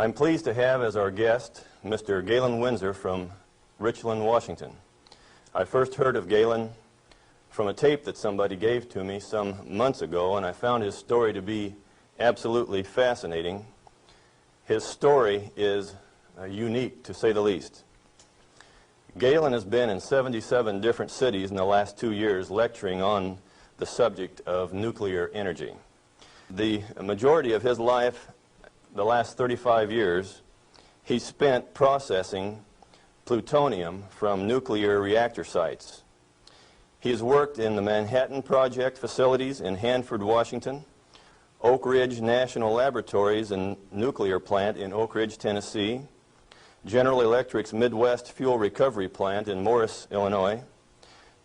I'm pleased to have as our guest Mr. Galen Winsor from Richland, Washington. I first heard of Galen from a tape that somebody gave to me some months ago, and I found his story to be absolutely fascinating. His story is unique, to say the least. Galen has been in 77 different cities in the last 2 years lecturing on the subject of nuclear energy. The majority of his life, the last 35 years, he spent processing plutonium from nuclear reactor sites. He has worked in the Manhattan Project facilities in Hanford, Washington, Oak Ridge National Laboratories and Nuclear Plant in Oak Ridge, Tennessee, General Electric's Midwest Fuel Recovery Plant in Morris, Illinois,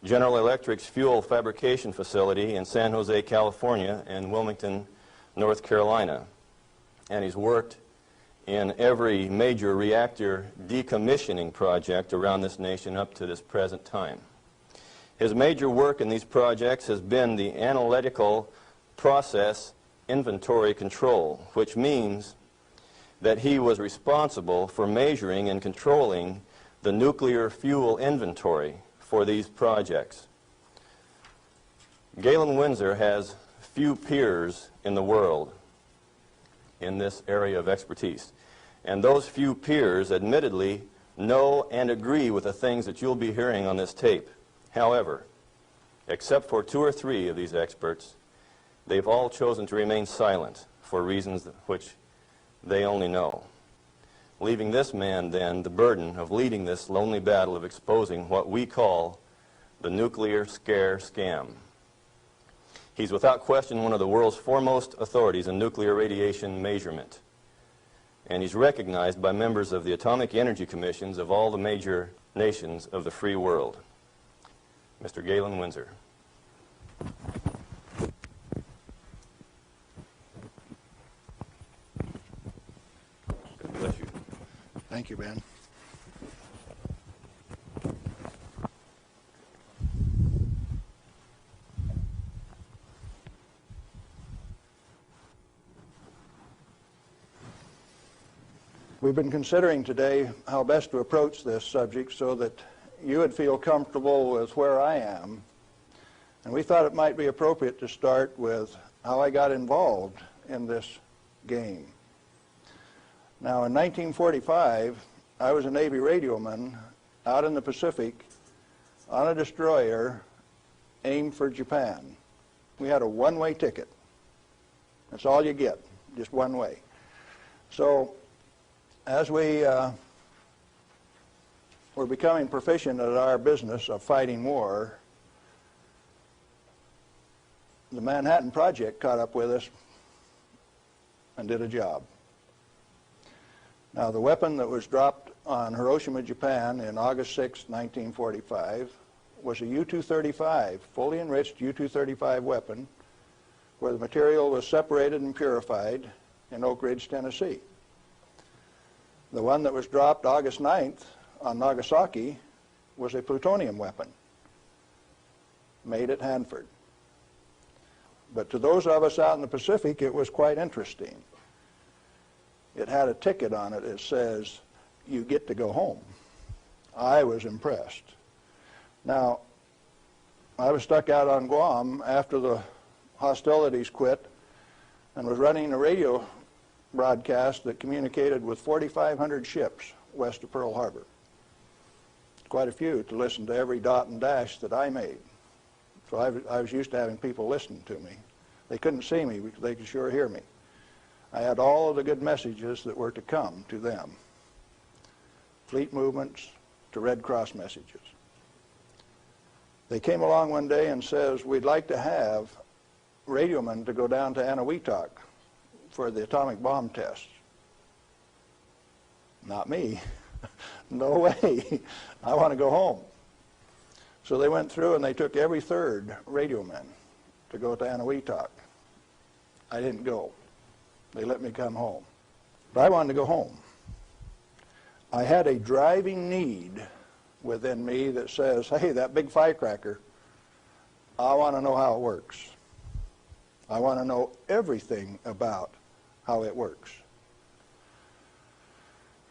General Electric's Fuel Fabrication Facility in San Jose, California, and Wilmington, North Carolina. And he's worked in every major reactor decommissioning project around this nation up to this present time. His major work in these projects has been the analytical process inventory control, which means that he was responsible for measuring and controlling the nuclear fuel inventory for these projects. Galen Winsor has few peers in the world in this area of expertise. And those few peers admittedly know and agree with the things that you'll be hearing on this tape. However, except for 2 or 3 of these experts, they've all chosen to remain silent for reasons which they only know, leaving this man then the burden of leading this lonely battle of exposing what we call the nuclear scare scam. He's without question one of the world's foremost authorities in nuclear radiation measurement, and he's recognized by members of the Atomic Energy Commissions of all the major nations of the free world. Mr. Galen Winsor. God bless you. Thank you, Ben. We've been considering today how best to approach this subject so that you would feel comfortable with where I am. And we thought it might be appropriate to start with how I got involved in this game. Now, in 1945, I was a Navy radioman out in the Pacific on a destroyer aimed for Japan. We had a one-way ticket. That's all you get, just one way. So, as we were becoming proficient at our business of fighting war, the Manhattan Project caught up with us and did a job. Now, the weapon that was dropped on Hiroshima, Japan in August 6, 1945 was a U-235, fully enriched U-235 weapon, where the material was separated and purified in Oak Ridge, Tennessee. The one that was dropped August 9th on Nagasaki was a plutonium weapon made at Hanford. But to those of us out in the Pacific, it was quite interesting. It had a ticket on it that says, "You get to go home." I was impressed. Now, I was stuck out on Guam after the hostilities quit and was running a radio broadcast that communicated with 4,500 ships west of Pearl Harbor. Quite a few to listen to every dot and dash that I made. So I was used to having people listen to me. They couldn't see me, but they could sure hear me. I had all of the good messages that were to come to them. Fleet movements to Red Cross messages. They came along one day and says, "We'd like to have radiomen to go down to Eniwetok for the atomic bomb tests." Not me. No way. I want to go home. So they went through and they took every third radioman to go to Eniwetok. I didn't go. They let me come home. But I wanted to go home. I had a driving need within me that says, hey, that big firecracker, I want to know how it works. I want to know everything about how it works.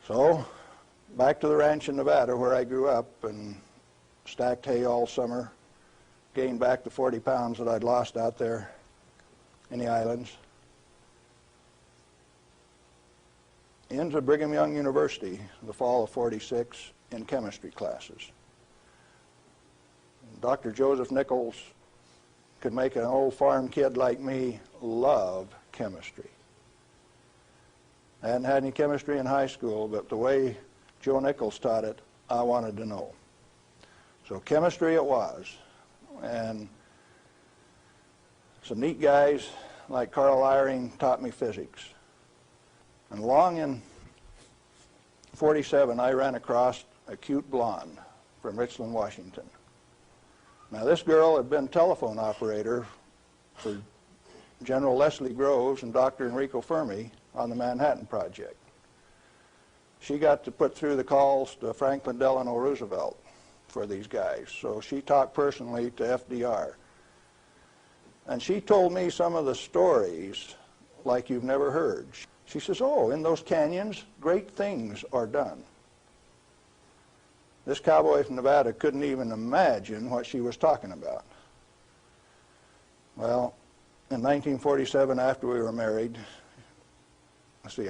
So, back to the ranch in Nevada where I grew up and stacked hay all summer, gained back the 40 pounds that I'd lost out there in the islands. Into Brigham Young University in the fall of '46 in chemistry classes. Dr. Joseph Nichols could make an old farm kid like me love chemistry. I hadn't had any chemistry in high school, but the way Joe Nichols taught it, I wanted to know. So chemistry it was. And some neat guys like Carl Eyring taught me physics. And along in '47, I ran across a cute blonde from Richland, Washington. Now, this girl had been telephone operator for General Leslie Groves and Dr. Enrico Fermi on the Manhattan Project. She got to put through the calls to Franklin Delano Roosevelt for these guys, so she talked personally to FDR. And she told me some of the stories like you've never heard. She says, oh, in those canyons, great things are done. This cowboy from Nevada couldn't even imagine what she was talking about. Well, in 1947, after we were married,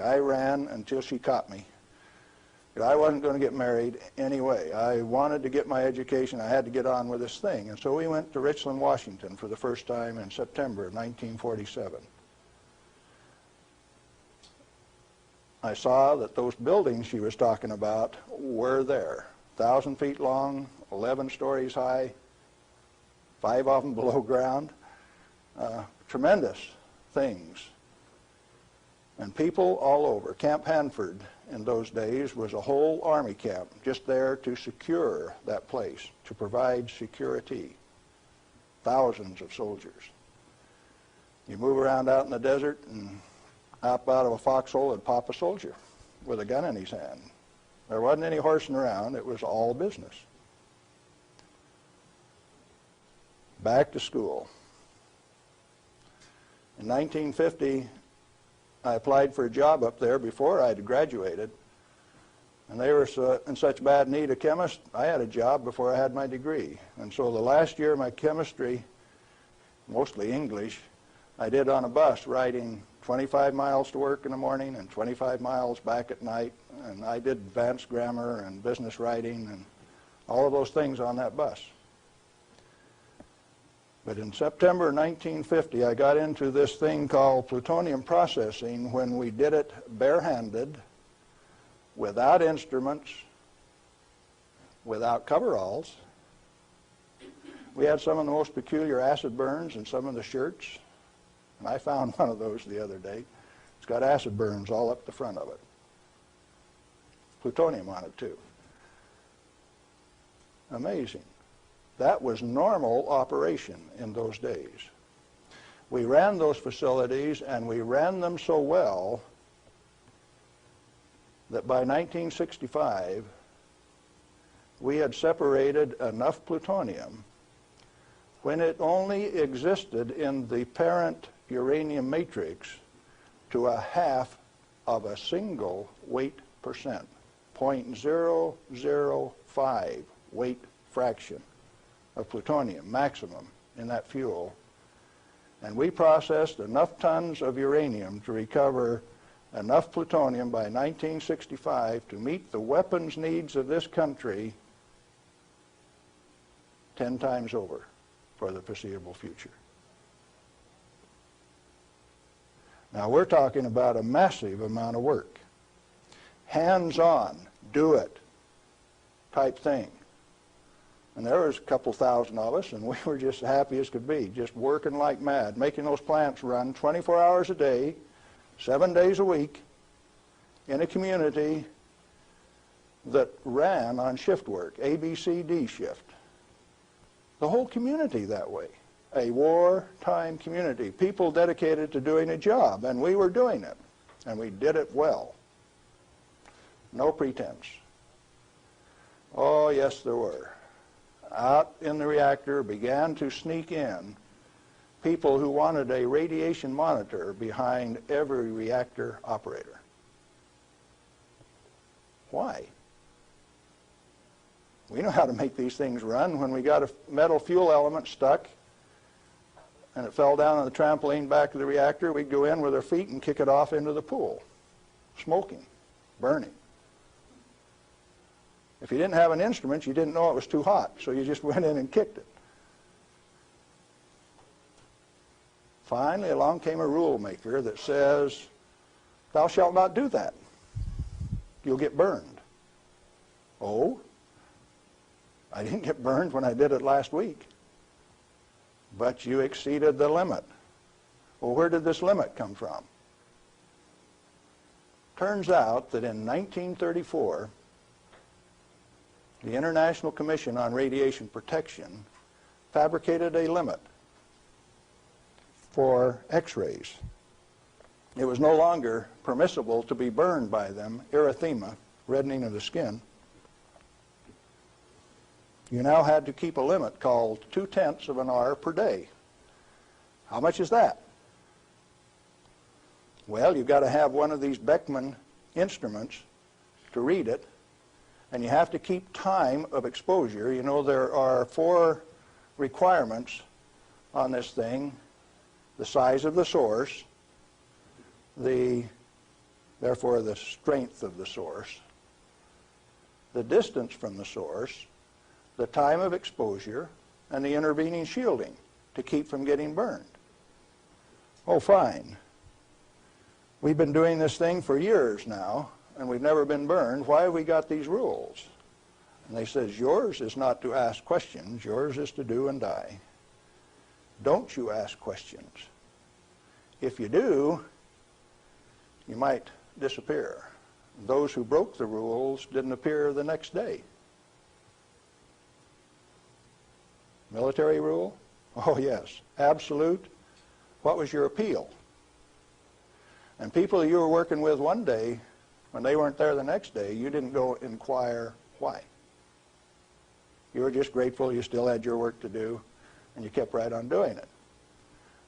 I ran until she caught me. But I wasn't going to get married anyway. I wanted to get my education. I had to get on with this thing. And so we went to Richland, Washington for the first time in September of 1947. I saw that those buildings she was talking about were there. 1,000 feet long, 11 stories high, 5 of them below ground. Tremendous things. And people all over. Camp Hanford in those days was a whole army camp just there to secure that place, to provide security. Thousands of soldiers. You move around out in the desert and hop out of a foxhole and pop a soldier with a gun in his hand. There wasn't any horsing around. It was all business. Back to school. In 1950, I applied for a job up there before I had graduated, and they were in such bad need of chemists, I had a job before I had my degree. And so the last year of my chemistry, mostly English, I did on a bus, riding 25 miles to work in the morning and 25 miles back at night. And I did advanced grammar and business writing and all of those things on that bus. But in September 1950, I got into this thing called plutonium processing when we did it barehanded, without instruments, without coveralls. We had some of the most peculiar acid burns in some of the shirts. And I found one of those the other day. It's got acid burns all up the front of it. Plutonium on it, too. Amazing. That was normal operation in those days. We ran those facilities, and we ran them so well that by 1965, we had separated enough plutonium when it only existed in the parent uranium matrix to a half of a single weight percent, 0.005 weight fraction of plutonium maximum in that fuel. And we processed enough tons of uranium to recover enough plutonium by 1965 to meet the weapons needs of this country 10 times over for the foreseeable future. Now we're talking about a massive amount of work. Hands-on, do it type thing. And there was a couple thousand of us, and we were just happy as could be, just working like mad, making those plants run 24 hours a day, 7 days a week, in a community that ran on shift work, ABCD shift. The whole community that way. A wartime community, people dedicated to doing a job, and we were doing it, and we did it well. No pretense. Oh, yes, there were. Out in the reactor began to sneak in people who wanted a radiation monitor behind every reactor operator. Why? We know how to make these things run. When we got a metal fuel element stuck and it fell down on the trampoline back of the reactor, we'd go in with our feet and kick it off into the pool, smoking, burning. If you didn't have an instrument, you didn't know it was too hot, so you just went in and kicked it. Finally, along came a rule maker that says, thou shalt not do that. You'll get burned. Oh, I didn't get burned when I did it last week. But you exceeded the limit. Well, where did this limit come from? Turns out that in 1934, the International Commission on Radiation Protection fabricated a limit for X-rays. It was no longer permissible to be burned by them, erythema, reddening of the skin. You now had to keep a limit called 0.2 of an R per day. How much is that? Well, you've got to have one of these Beckman instruments to read it, and you have to keep time of exposure. You know, there are 4 requirements on this thing: the size of the source, therefore the strength of the source, the distance from the source, the time of exposure, and the intervening shielding to keep from getting burned. Oh, fine. We've been doing this thing for years now, and we've never been burned. Why have we got these rules? And they says, yours is not to ask questions, yours is to do and die. Don't you ask questions. If you do, you might disappear. Those who broke the rules didn't appear the next day. Military rule? Oh, yes. Absolute. What was your appeal? And people you were working with one day, when they weren't there the next day, you didn't go inquire why. You were just grateful you still had your work to do, and you kept right on doing it.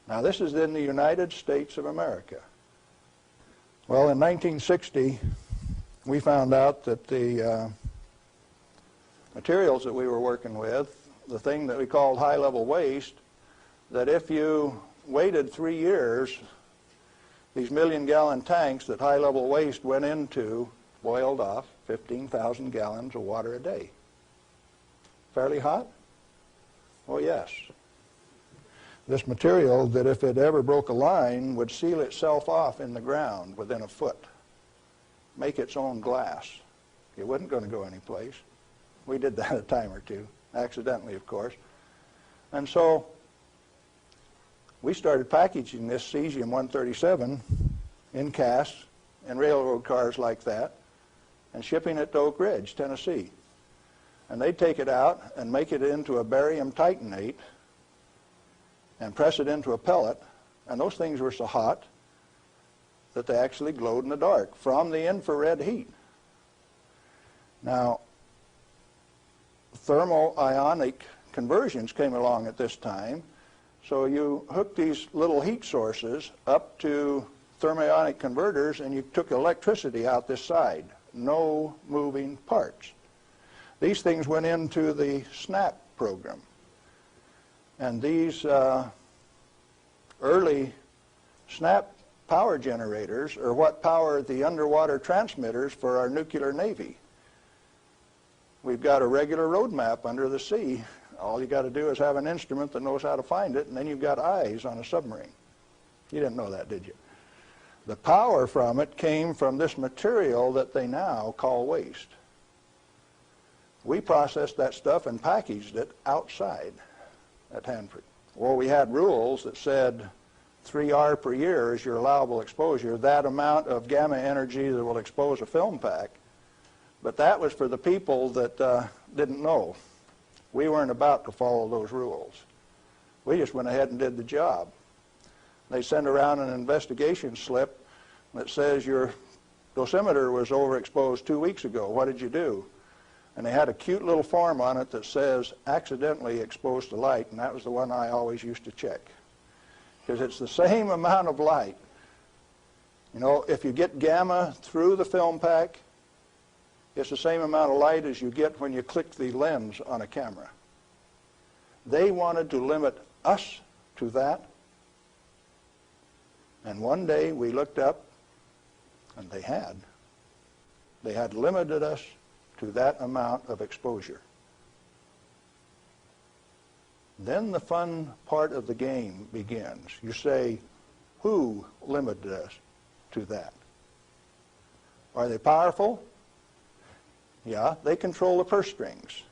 Now, this is in the United States of America. Well, in 1960, we found out that the materials that we were working with, the thing that we called high-level waste, that if you waited 3 years, these million-gallon tanks that high-level waste went into boiled off 15,000 gallons of water a day. Fairly hot? Oh, yes. This material, that if it ever broke a line, would seal itself off in the ground within a foot, make its own glass. It wasn't going to go anyplace. We did that a time or two, accidentally, of course. And so we started packaging this cesium-137 in casks and railroad cars like that and shipping it to Oak Ridge, Tennessee. And they'd take it out and make it into a barium titanate and press it into a pellet, and those things were so hot that they actually glowed in the dark from the infrared heat. Now, thermal-ionic conversions came along at this time, so you hooked these little heat sources up to thermionic converters and you took electricity out this side. No moving parts. These things went into the SNAP program. And these early SNAP power generators are what powered the underwater transmitters for our nuclear navy. We've got a regular road map under the sea. All you got to do is have an instrument that knows how to find it, and then you've got eyes on a submarine. You didn't know that, did you? The power from it came from this material that they now call waste. We processed that stuff and packaged it outside at Hanford. Well, we had rules that said 3R per year is your allowable exposure, that amount of gamma energy that will expose a film pack. But that was for the people that didn't know. We weren't about to follow those rules. We just went ahead and did the job. They send around an investigation slip that says your dosimeter was overexposed 2 weeks ago. What did you do? And they had a cute little form on it that says accidentally exposed to light, and that was the one I always used to check. Because it's the same amount of light. You know, if you get gamma through the film pack, It's the same amount of light as you get when you click the lens on a camera. They wanted to limit us to that. And one day we looked up, and they had limited us to that amount of exposure. Then the fun part of the game begins. You say, who limited us to that? Are they powerful? Yeah, they control the purse strings.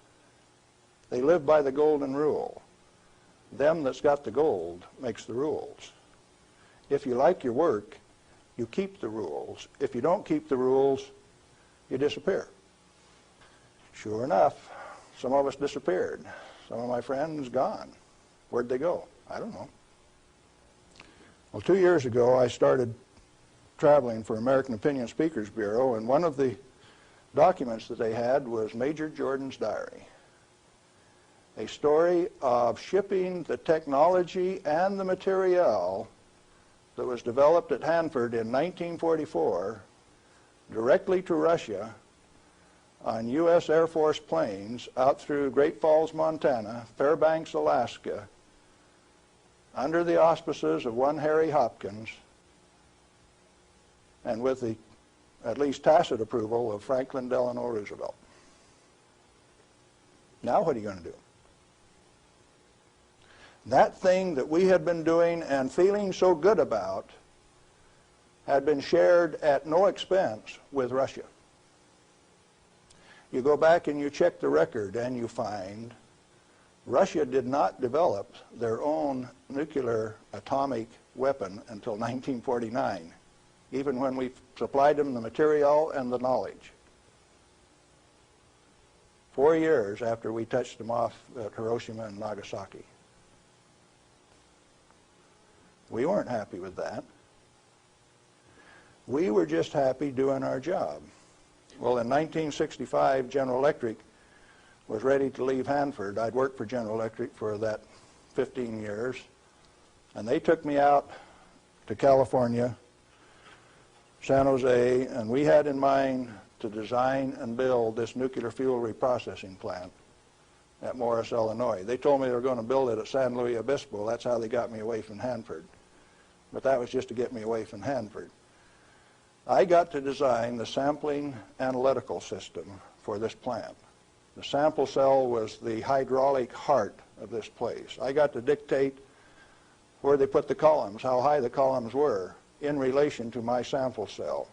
They live by the golden rule. Them that's got the gold makes the rules. If you like your work, you keep the rules. If you don't keep the rules, you disappear. Sure enough, some of us disappeared. Some of my friends gone. Where'd they go? I don't know. Well, 2 years ago, I started traveling for American Opinion Speakers Bureau, and one of the documents that they had was Major Jordan's diary. A story of shipping the technology and the material that was developed at Hanford in 1944 directly to Russia on U.S. Air Force planes out through Great Falls, Montana, Fairbanks, Alaska, under the auspices of one Harry Hopkins, and with the at least tacit approval of Franklin Delano Roosevelt. Now what are you going to do? That thing that we had been doing and feeling so good about had been shared at no expense with Russia. You go back and you check the record and you find Russia did not develop their own nuclear atomic weapon until 1949, even when we supplied them the material and the knowledge. 4 years after we touched them off at Hiroshima and Nagasaki. We weren't happy with that. We were just happy doing our job. Well, in 1965, General Electric was ready to leave Hanford. I'd worked for General Electric for that 15 years, and they took me out to California, San Jose, and we had in mind to design and build this nuclear fuel reprocessing plant at Morris, Illinois. They told me they were going to build it at San Luis Obispo. That's how they got me away from Hanford. But that was just to get me away from Hanford. I got to design the sampling analytical system for this plant. The sample cell was the hydraulic heart of this place. I got to dictate where they put the columns, how high the columns were in relation to my sample cell.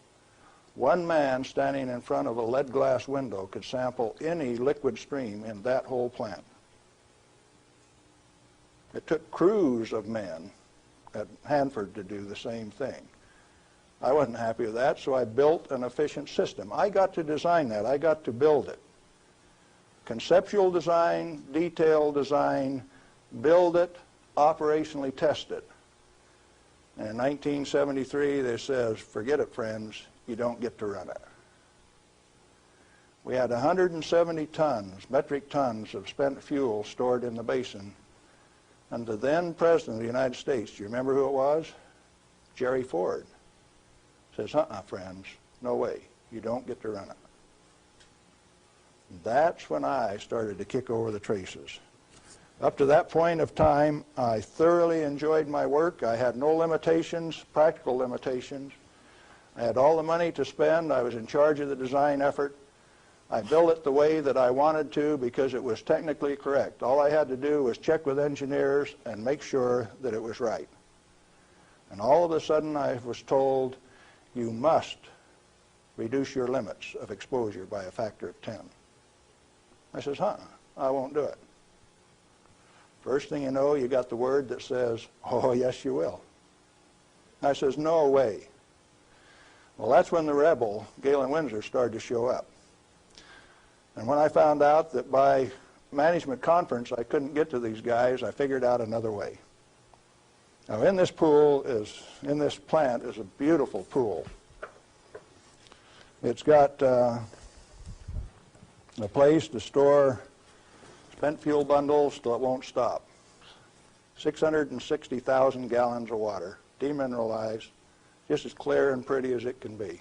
One man standing in front of a lead glass window could sample any liquid stream in that whole plant. It took crews of men at Hanford to do the same thing. I wasn't happy with that, so I built an efficient system. I got to design that. I got to build it. Conceptual design, detailed design, build it, operationally test it. And in 1973, they says, forget it, friends, you don't get to run it. We had 170 tons, metric tons of spent fuel stored in the basin. And the then President of the United States, do you remember who it was? Jerry Ford. Says, friends, no way, you don't get to run it. That's when I started to kick over the traces. Up to that point of time, I thoroughly enjoyed my work. I had no limitations, practical limitations. I had all the money to spend. I was in charge of the design effort. I built it the way that I wanted to because it was technically correct. All I had to do was check with engineers and make sure that it was right. And all of a sudden I was told, you must reduce your limits of exposure by a factor of 10. I says, I won't do it. First thing you know, you got the word that says, oh, yes, you will. I says, no way. Well, that's when the rebel, Galen Winsor, started to show up. And when I found out that by management conference I couldn't get to these guys, I figured out another way. Now, in this plant is a beautiful pool. It's got a place to store spent fuel bundles till it won't stop. 660,000 gallons of water, demineralized, just as clear and pretty as it can be.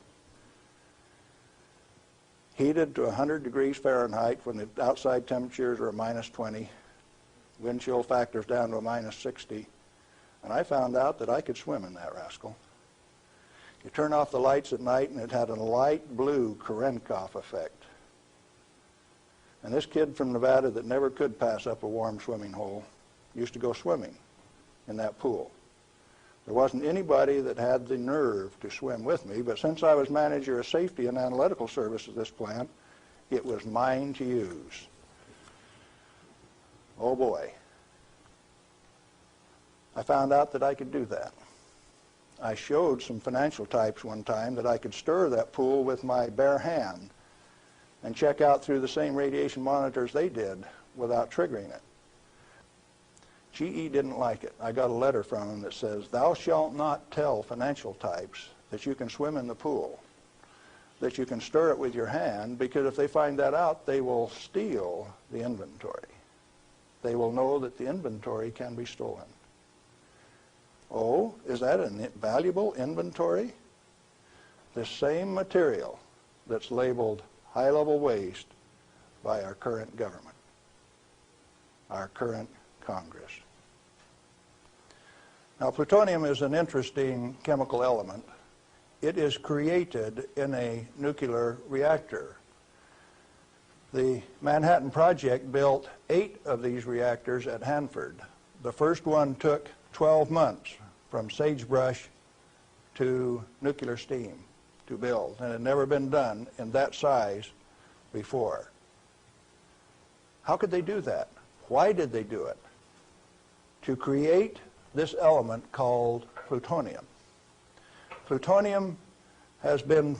heated to 100 degrees Fahrenheit when the outside temperatures are minus 20, wind chill factors down to a minus 60, and I found out that I could swim in that rascal. You turn off the lights at night and it had a light blue Cherenkov effect. And this kid from Nevada that never could pass up a warm swimming hole used to go swimming in that pool. There wasn't anybody that had the nerve to swim with me, but since I was manager of safety and analytical service at this plant, it was mine to use. Oh boy. I found out that I could do that. I showed some financial types one time that I could stir that pool with my bare hand and check out through the same radiation monitors they did without triggering it. GE didn't like it. I got a letter from them that says, "Thou shalt not tell financial types that you can swim in the pool, that you can stir it with your hand, because if they find that out, they will steal the inventory. They will know that the inventory can be stolen." Oh, is that a valuable inventory? The same material that's labeled high-level waste by our current government, our current Congress. Now, plutonium is an interesting chemical element. It is created in a nuclear reactor. The Manhattan Project built 8 of these reactors at Hanford. The first one took 12 months from sagebrush to nuclear steam to build, and it had never been done in that size before. How could they do that? Why did they do it? To create this element called plutonium. Plutonium has been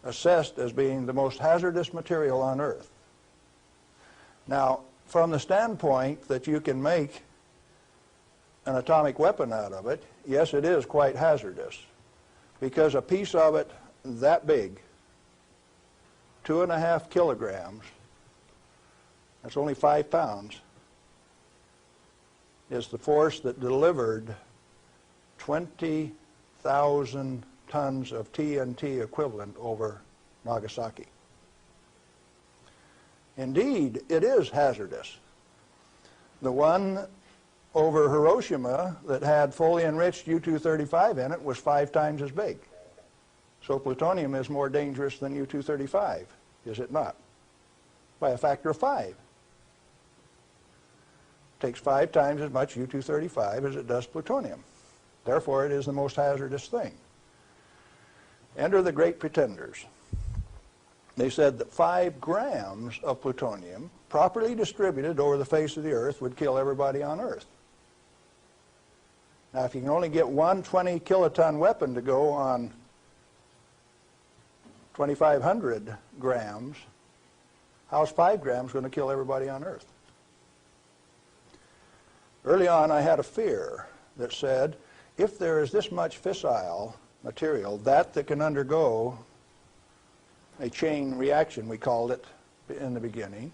assessed as being the most hazardous material on Earth. Now, from the standpoint that you can make an atomic weapon out of it, yes, it is quite hazardous, because a piece of it that big, 2.5 kilograms, that's only 5 pounds, is the force that delivered 20,000 tons of TNT equivalent over Nagasaki. Indeed, it is hazardous. The one over Hiroshima that had fully enriched U-235 in it was 5 times as big. So plutonium is more dangerous than U-235, is it not? By a factor of 5. It takes 5 times as much U-235 as it does plutonium. Therefore, it is the most hazardous thing. Enter the great pretenders. They said that 5 grams of plutonium, properly distributed over the face of the Earth, would kill everybody on Earth. Now, if you can only get one 20-kiloton weapon to go on 2,500 grams, how's 5 grams going to kill everybody on Earth? Early on, I had a fear that said, if there is this much fissile material, that can undergo a chain reaction, we called it in the beginning,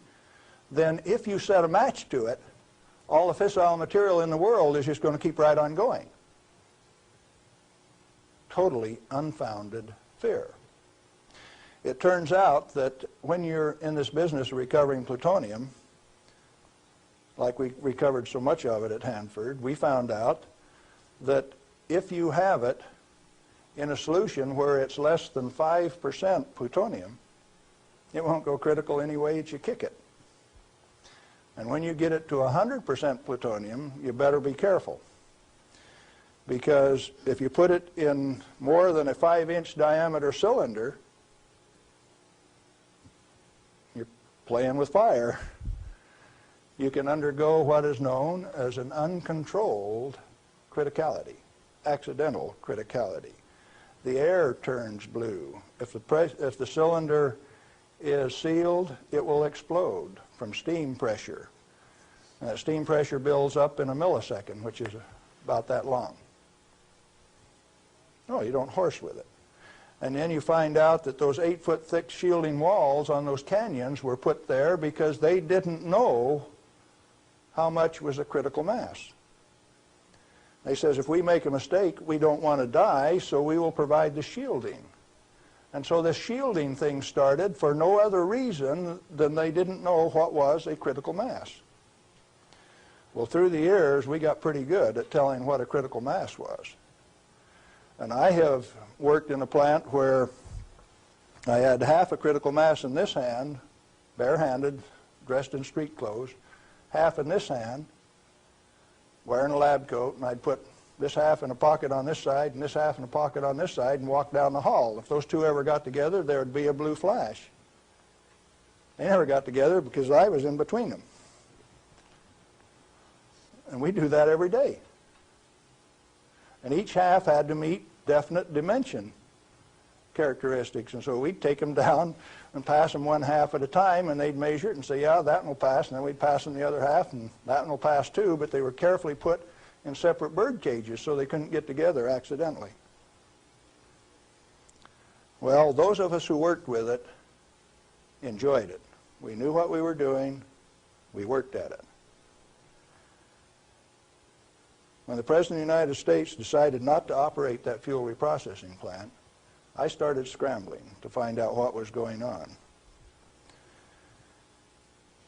then if you set a match to it, all the fissile material in the world is just going to keep right on going. Totally unfounded fear. It turns out that when you're in this business of recovering plutonium, like we recovered so much of it at Hanford, we found out that if you have it in a solution where it's less than 5% plutonium, it won't go critical any way that you kick it. And when you get it to 100% plutonium, you better be careful. Because if you put it in more than a 5-inch diameter cylinder, you're playing with fire. You can undergo what is known as an uncontrolled criticality, accidental criticality. The air turns blue. If the cylinder is sealed, it will explode from steam pressure. And that steam pressure builds up in a millisecond, which is about that long. No, you don't horse with it. And then you find out that those 8-foot thick shielding walls on those canyons were put there because they didn't know how much was a critical mass. They says, if we make a mistake, we don't want to die, so we will provide the shielding. And so this shielding thing started for no other reason than they didn't know what was a critical mass. Well, through the years, we got pretty good at telling what a critical mass was. And I have worked in a plant where I had half a critical mass in this hand, barehanded, dressed in street clothes, half in this hand, wearing a lab coat, and I'd put this half in a pocket on this side and this half in a pocket on this side and walk down the hall. If those two ever got together, there would be a blue flash. They never got together because I was in between them. And we do that every day. And each half had to meet definite dimension characteristics. And so we'd take them down and pass them one half at a time, and they'd measure it and say, yeah, that one will pass. And then we'd pass them the other half, and that one will pass too. But they were carefully put in separate bird cages so they couldn't get together accidentally. Well, those of us who worked with it enjoyed it. We knew what we were doing. We worked at it. When the President of the United States decided not to operate that fuel reprocessing plant, I started scrambling to find out what was going on.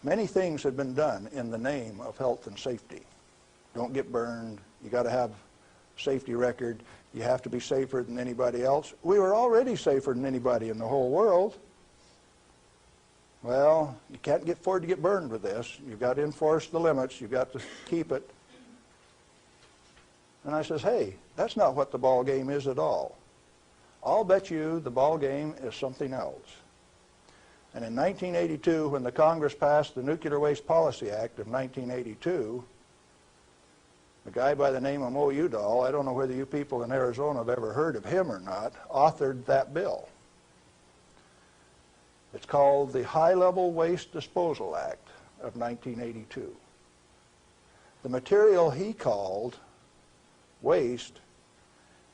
Many things had been done in the name of health and safety. Don't get burned. You got to have a safety record. You have to be safer than anybody else. We were already safer than anybody in the whole world. Well, you can't afford to get burned with this. You've got to enforce the limits. You've got to keep it. And I says, hey, that's not what the ball game is at all. I'll bet you the ball game is something else. And in 1982, when the Congress passed the Nuclear Waste Policy Act of 1982, a guy by the name of Mo Udall, I don't know whether you people in Arizona have ever heard of him or not, authored that bill. It's called the High-Level Waste Disposal Act of 1982. The material he called waste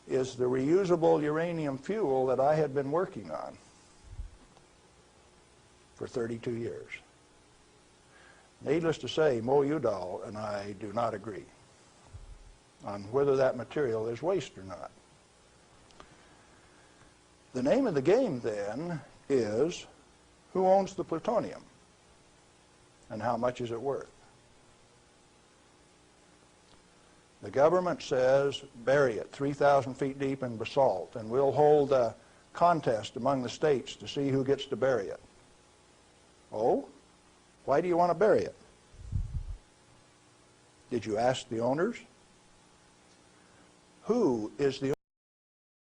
is the reusable uranium fuel that I had been working on for 32 years. Needless to say, Mo Udall and I do not agree on whether that material is waste or not. The name of the game then is who owns the plutonium and how much is it worth? The government says bury it 3,000 feet deep in basalt, and we'll hold a contest among the states to see who gets to bury it. Oh? Why do you want to bury it? Did you ask the owners? Who is the